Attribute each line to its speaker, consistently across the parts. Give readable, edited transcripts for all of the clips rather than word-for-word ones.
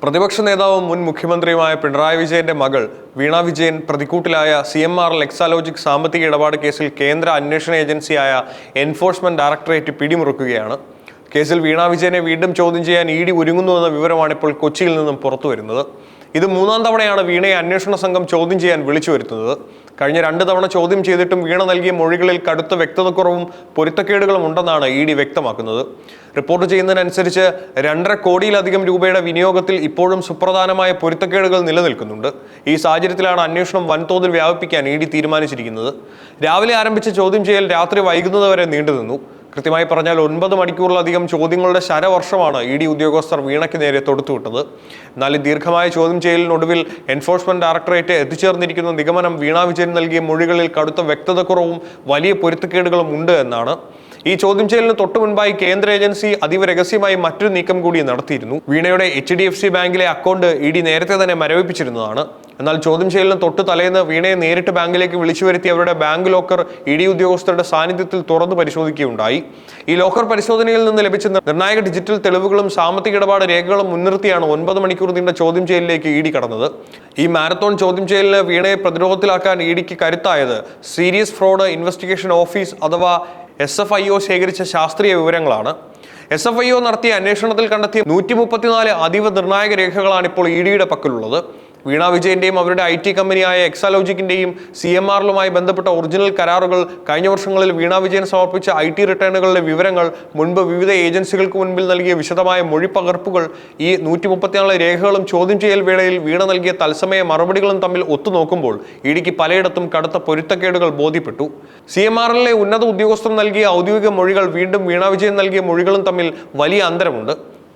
Speaker 1: പ്രതിപക്ഷ നേതാവും മുൻ മുഖ്യമന്ത്രിയുമായ പിണറായി വിജയന്റെ മകൾ വീണ വിജയൻ പ്രതിക്കൂട്ടിലായ CMRL എക്സാലോജിക് സാമ്പത്തിക ഇടപാട് കേസിൽ കേന്ദ്ര അന്വേഷണ ഏജൻസിയായ എൻഫോഴ്സ്മെന്റ് ഡയറക്ടറേറ്റ് പിടിമുറുക്കുകയാണ്. കേസിൽ വീണ വിജയനെ വീണ്ടും ചോദ്യം ചെയ്യാൻ ED ഒരുങ്ങുന്നുവെന്ന വിവരമാണ് ഇപ്പോൾ കൊച്ചിയിൽ നിന്നും പുറത്തുവരുന്നത്. ഇത് മൂന്നാം തവണയാണ് വീണയെ അന്വേഷണ സംഘം ചോദ്യം ചെയ്യാൻ വിളിച്ചു വരുത്തുന്നത്. കഴിഞ്ഞ 2 തവണ ചോദ്യം ചെയ്തിട്ടും വീണ നൽകിയ മൊഴികളിൽ കടുത്ത വ്യക്തതക്കുറവും പൊരുത്തക്കേടുകളും ഉണ്ടെന്നാണ് ED വ്യക്തമാക്കുന്നത്. റിപ്പോർട്ട് ചെയ്യുന്നതിനനുസരിച്ച് 2.5 കോടിയിലധികം രൂപയുടെ വിനിയോഗത്തിൽ ഇപ്പോഴും സുപ്രധാനമായ പൊരുത്തക്കേടുകൾ നിലനിൽക്കുന്നുണ്ട്. ഈ സാഹചര്യത്തിലാണ് അന്വേഷണം വൻതോതിൽ വ്യാപിപ്പിക്കാൻ ED തീരുമാനിച്ചിരിക്കുന്നത്. രാവിലെ ആരംഭിച്ച ചോദ്യം ചെയ്യൽ രാത്രി വൈകുന്നതുവരെ നീണ്ടുനിന്നു. കൃത്യമായി പറഞ്ഞാൽ 9 മണിക്കൂറിലധികം ചോദ്യങ്ങളുടെ ശരവർഷമാണ് ED ഉദ്യോഗസ്ഥർ വീണയ്ക്ക് നേരെ തൊടുത്തുവിട്ടത്. എന്നാൽ ഈ ദീർഘമായ ചോദ്യം ചെയ്യലിനൊടുവിൽ എൻഫോഴ്സ്മെന്റ് ഡയറക്ടറേറ്റ് എത്തിച്ചേർന്നിരിക്കുന്ന നിഗമനം വീണ വിജയൻ നൽകിയ മൊഴികളിൽ കടുത്ത വ്യക്തതക്കുറവും വലിയ പൊരുത്തക്കേടുകളും ഉണ്ട് എന്നാണ്. ഈ ചോദ്യം ചെയ്യലിന് തൊട്ടു മുൻപായി കേന്ദ്ര ഏജൻസി അതീവ രഹസ്യമായി മറ്റൊരു നീക്കം കൂടി നടത്തിയിരുന്നു. വീണയുടെ HDFC ബാങ്കിലെ അക്കൗണ്ട് ED നേരത്തെ തന്നെ മരവിപ്പിച്ചിരുന്നതാണ്. എന്നാൽ ചോദ്യം ചെയ്യലിന് തൊട്ട് തലേന്ന് വീണയെ നേരിട്ട് ബാങ്കിലേക്ക് വിളിച്ചു വരുത്തി അവരുടെ ബാങ്ക് ലോക്കർ ED ഉദ്യോഗസ്ഥരുടെ സാന്നിധ്യത്തിൽ തുറന്നു പരിശോധിക്കുകയുണ്ടായി. ഈ ലോക്കർ പരിശോധനയിൽ നിന്ന് ലഭിച്ച നിർണായക ഡിജിറ്റൽ തെളിവുകളും സാമ്പത്തിക ഇടപാട് രേഖകളും മുൻനിർത്തിയാണ് 9 മണിക്കൂർ നീണ്ട ചോദ്യം ചെയ്യലിലേക്ക് ED കടന്നത്. ഈ മാരത്തോൺ ചോദ്യം ചെയ്യലിന് വീണയെ പ്രതിരോധത്തിലാക്കാൻ EDക്ക് കരുത്തായത് സീരിയസ് ഫ്രോഡ് ഇൻവെസ്റ്റിഗേഷൻ ഓഫീസ് അഥവാ SFIO ശേഖരിച്ച ശാസ്ത്രീയ വിവരങ്ങളാണ്. SFIO നടത്തിയ അന്വേഷണത്തിൽ കണ്ടെത്തിയ 134 അതീവ നിർണായക രേഖകളാണ് ഇപ്പോൾ EDയുടെ പക്കലുള്ളത്. വീണ വിജയന്റെയും അവരുടെ IT കമ്പനിയായ എക്സാലോജിക്കിന്റെയും CMRLുമായി ബന്ധപ്പെട്ട ഒറിജിനൽ കരാറുകൾ, കഴിഞ്ഞ വർഷങ്ങളിൽ വീണ വിജയൻ സമർപ്പിച്ച IT റിട്ടേണുകളുടെ വിവരങ്ങൾ, മുൻപ് വിവിധ ഏജൻസികൾക്ക് മുൻപിൽ നൽകിയ വിശദമായ മൊഴിപ്പകർപ്പുകൾ, ഈ 134 രേഖകളും ചോദ്യം ചെയ്യൽ വേളയിൽ വീണ നൽകിയ തത്സമയ മറുപടികളും തമ്മിൽ ഒത്തുനോക്കുമ്പോൾ EDക്ക് പലയിടത്തും കടുത്ത പൊരുത്തക്കേടുകൾ ബോധ്യപ്പെട്ടു. CMRLിലെ ഉന്നത ഉദ്യോഗസ്ഥർ നൽകിയ ഔദ്യോഗിക മൊഴികൾ വീണ്ടും വീണ വിജയൻ നൽകിയ മൊഴികളും തമ്മിൽ വലിയ അന്തരമുണ്ട്.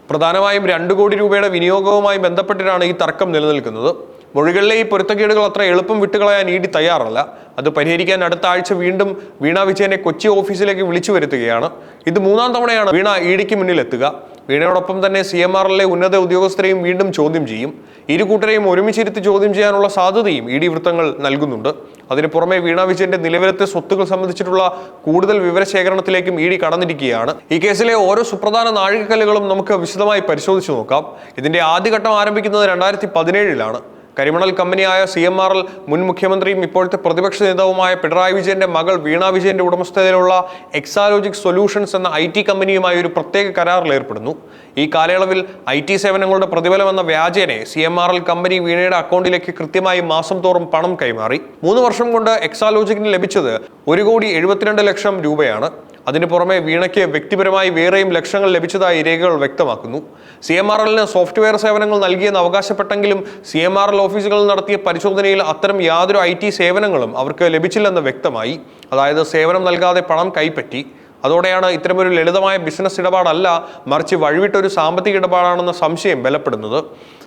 Speaker 1: പ്രധാനമായും 2 കോടി രൂപയുടെ വിനിയോഗവുമായി ബന്ധപ്പെട്ടിട്ടാണ് ഈ തർക്കം നിലനിൽക്കുന്നത്. മൊഴികളിലെ ഈ പൊരുത്തക്കേടുകൾ അത്ര എളുപ്പം വിട്ടുകളയാൻ ED തയ്യാറല്ല. അത് പരിഹരിക്കാൻ അടുത്ത ആഴ്ച വീണ്ടും വീണ വിജയനെ കൊച്ചി ഓഫീസിലേക്ക് വിളിച്ചു വരുത്തുകയാണ്. ഇത് 3ാം തവണയാണ് വീണ EDക്ക് മുന്നിലെത്തുക. വീണയോടൊപ്പം തന്നെ CMRLിലെ ഉന്നത ഉദ്യോഗസ്ഥരെയും വീണ്ടും ചോദ്യം ചെയ്യും. ഇരു കൂട്ടരെയും ഒരുമിച്ചിരുത്തി ചോദ്യം ചെയ്യാനുള്ള സാധ്യതയും ED വൃത്തങ്ങൾ നൽകുന്നുണ്ട്. അതിനു പുറമെ വീണ വിജയന്റെ നിലവിലത്തെ സ്വത്തുക്കൾ സംബന്ധിച്ചിട്ടുള്ള കൂടുതൽ വിവരശേഖരണത്തിലേക്കും ED കടന്നിരിക്കുകയാണ്. ഈ കേസിലെ ഓരോ സുപ്രധാന നാഴികക്കല്ലുകളും നമുക്ക് വിശദമായി പരിശോധിച്ചു നോക്കാം. ഇതിന്റെ ആദ്യഘട്ടം ആരംഭിക്കുന്നത് 2017-ലാണ്. കരിമണൽ കമ്പനിയായ CMRL മുൻ മുഖ്യമന്ത്രിയും ഇപ്പോഴത്തെ പ്രതിപക്ഷ നേതാവുമായ പിണറായി വിജയന്റെ മകൾ വീണ വിജയന്റെ ഉടമസ്ഥതയിലുള്ള എക്സാലോജിക് സൊല്യൂഷൻസ് എന്ന IT കമ്പനിയുമായി ഒരു പ്രത്യേക കരാറിൽ ഏർപ്പെടുന്നു. ഈ കാലയളവിൽ IT സേവനങ്ങളുടെ പ്രതിഫലം എന്ന വ്യാജേനെ CMRL കമ്പനി വീണയുടെ അക്കൗണ്ടിലേക്ക് കൃത്യമായി മാസം തോറും പണം കൈമാറി. 3 വർഷം കൊണ്ട് എക്സാലോജിക്കിന് ലഭിച്ചത് 1,72 ലക്ഷം രൂപയാണ്. അതിനു പുറമെ വീണയ്ക്ക് വ്യക്തിപരമായി വേറെയും ലക്ഷങ്ങൾ ലഭിച്ചതായി രേഖകൾ വ്യക്തമാക്കുന്നു. CMRLന് സോഫ്റ്റ്വെയർ സേവനങ്ങൾ നൽകിയെന്ന് അവകാശപ്പെട്ടെങ്കിലും CMRL ഓഫീസുകളിൽ നടത്തിയ പരിശോധനയിൽ അത്തരം യാതൊരു IT സേവനങ്ങളും അവർക്ക് ലഭിച്ചില്ലെന്ന് വ്യക്തമായി. അതായത് സേവനം നൽകാതെ പണം കൈപ്പറ്റി. അതോടെയാണ് ഇത്തരമൊരു ലളിതമായ ബിസിനസ് ഇടപാടല്ല, മറിച്ച് വഴിവിട്ടൊരു സാമ്പത്തിക ഇടപാടാണെന്ന സംശയം ബലപ്പെടുന്നത്.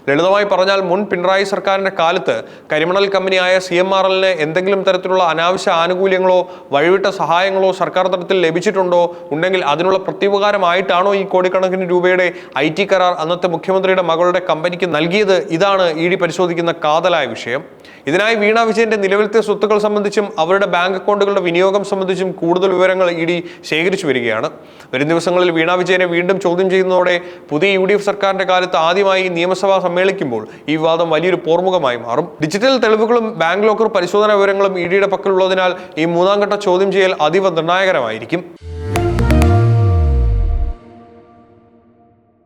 Speaker 1: ലളിതമായി പറഞ്ഞാൽ മുൻ പിണറായി സർക്കാരിന്റെ കാലത്ത് കരിമണൽ കമ്പനിയായ CMRLന് എന്തെങ്കിലും തരത്തിലുള്ള അനാവശ്യ ആനുകൂല്യങ്ങളോ വഴിവിട്ട സഹായങ്ങളോ സർക്കാർ തലത്തിൽ ലഭിച്ചിട്ടുണ്ടോ, ഉണ്ടെങ്കിൽ അതിനുള്ള പ്രത്യുപകാരമായിട്ടാണോ ഈ കോടിക്കണക്കിന് രൂപയുടെ IT കരാർ അന്നത്തെ മുഖ്യമന്ത്രിയുടെ മകളുടെ കമ്പനിക്ക് നൽകിയത്? ഇതാണ് ED പരിശോധിക്കുന്ന കാതലായ വിഷയം. ഇതിനായി വീണ വിജയന്റെ നിലവിലത്തെ സ്വത്തുക്കൾ സംബന്ധിച്ചും അവരുടെ ബാങ്ക് അക്കൗണ്ടുകളുടെ വിനിയോഗം സംബന്ധിച്ചും കൂടുതൽ വിവരങ്ങൾ ED ശേഖരിച്ചു വരികയാണ്. വരും ദിവസങ്ങളിൽ വീണ വിജയനെ വീണ്ടും ചോദ്യം ചെയ്യുന്നതോടെ പുതിയ UDF സർക്കാരിന്റെ കാലത്ത് ആദ്യമായി നിയമസഭ സമ്മേളിക്കുമ്പോൾ ഈ വിവാദം വലിയൊരു പോർമുഖമായി മാറും. ഡിജിറ്റൽ തെളിവുകളും ബാങ്ക് ലോക്കർ പരിശോധനാ വിവരങ്ങളും EDയുടെ പക്കലുള്ളതിനാൽ ഈ 3ാം ഘട്ട ചോദ്യം ചെയ്യൽ അതീവ നിർണായകരമായിരിക്കും.